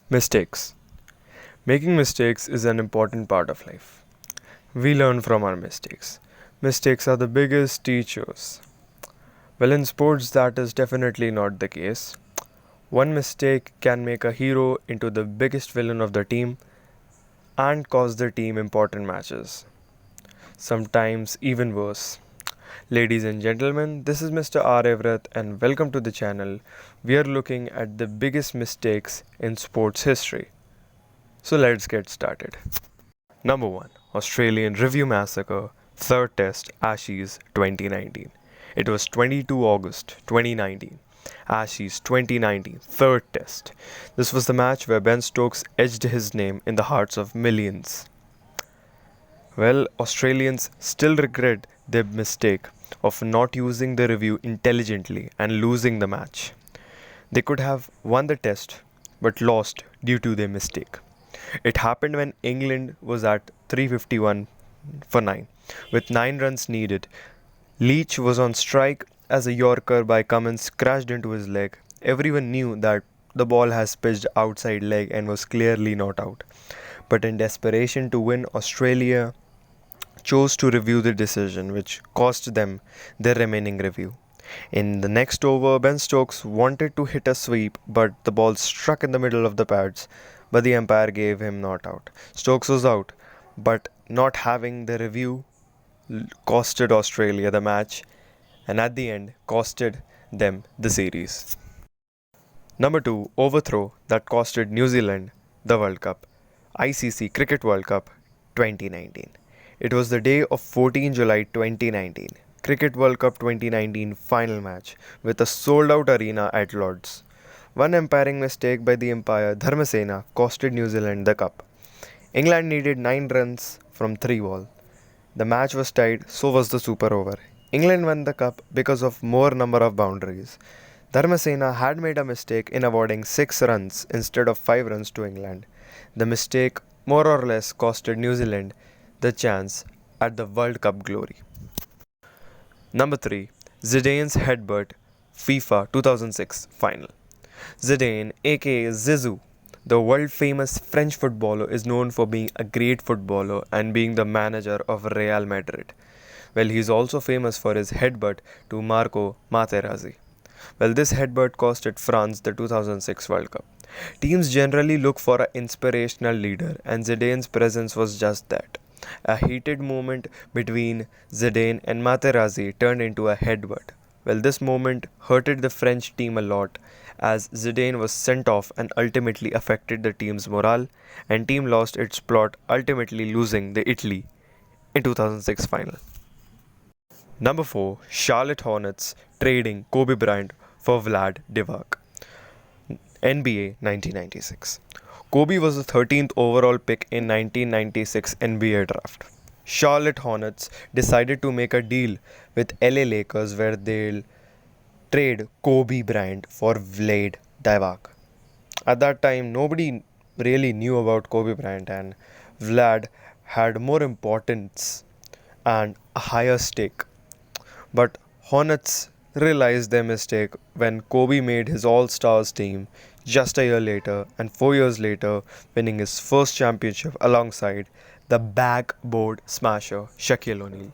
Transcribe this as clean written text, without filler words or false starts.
Mistakes. Making mistakes is an important part of life. We learn from our mistakes. Mistakes are the biggest teachers. Well, in sports, that is definitely not the case. One mistake can make a hero into the biggest villain of the team and cost the team important matches. Sometimes even worse. Ladies and gentlemen, this is Mr. R. Evrath and welcome to the channel. We are looking at the biggest mistakes in sports history. So let's get started. Number 1. Australian Review Massacre, 3rd Test, Ashes 2019. It was 22 August 2019. Ashes 2019, 3rd Test. This was the match where Ben Stokes edged his name in the hearts of millions. Well, Australians still regret their mistake of not using the review intelligently and losing the match. They could have won the test but lost due to their mistake. It happened when England was at 351 for 9 with 9 runs needed. Leach was on strike as a Yorker by Cummins crashed into his leg. Everyone knew that the ball has pitched outside leg and was clearly not out. But in desperation to win, Australia chose to review the decision, which cost them their remaining review. In the next over, Ben Stokes wanted to hit a sweep, but the ball struck in the middle of the pads, but the umpire gave him not out. Stokes was out, but not having the review costed Australia the match and at the end costed them the series. Number 2, overthrow that costed New Zealand the World Cup. ICC Cricket World Cup 2019. It was the day of 14 July 2019. Cricket World Cup 2019 final match with a sold out arena at Lord's. One umpiring mistake by the umpire Dharmasena costed New Zealand the cup. England needed 9 runs from 3 balls. The match was tied, so was the super over. England won the cup because of more number of boundaries. Dharmasena had made a mistake in awarding 6 runs instead of 5 runs to England. The mistake more or less costed New Zealand the chance at the World Cup glory. Number 3. Zidane's headbutt FIFA 2006 final. Zidane, aka Zizou, the world famous French footballer, is known for being a great footballer and being the manager of Real Madrid. Well, he is also famous for his headbutt to Marco Materazzi. Well, this headbutt costed France the 2006 World Cup. Teams generally look for an inspirational leader, and Zidane's presence was just that. A heated moment between Zidane and Materazzi turned into a headbutt. Well, this moment hurted the French team a lot as Zidane was sent off and ultimately affected the team's morale and team lost its plot, ultimately losing the Italy in 2006 final. Number 4. Charlotte Hornets trading Kobe Bryant for Vlade Divac. NBA 1996. Kobe was the 13th overall pick in 1996 NBA draft. Charlotte Hornets decided to make a deal with LA Lakers where they'll trade Kobe Bryant for Vlade Divac. At that time, nobody really knew about Kobe Bryant and Vlad had more importance and a higher stake. But Hornets realized their mistake when Kobe made his All-Stars team just a year later and 4 years later winning his first championship alongside the backboard smasher Shaquille O'Neal.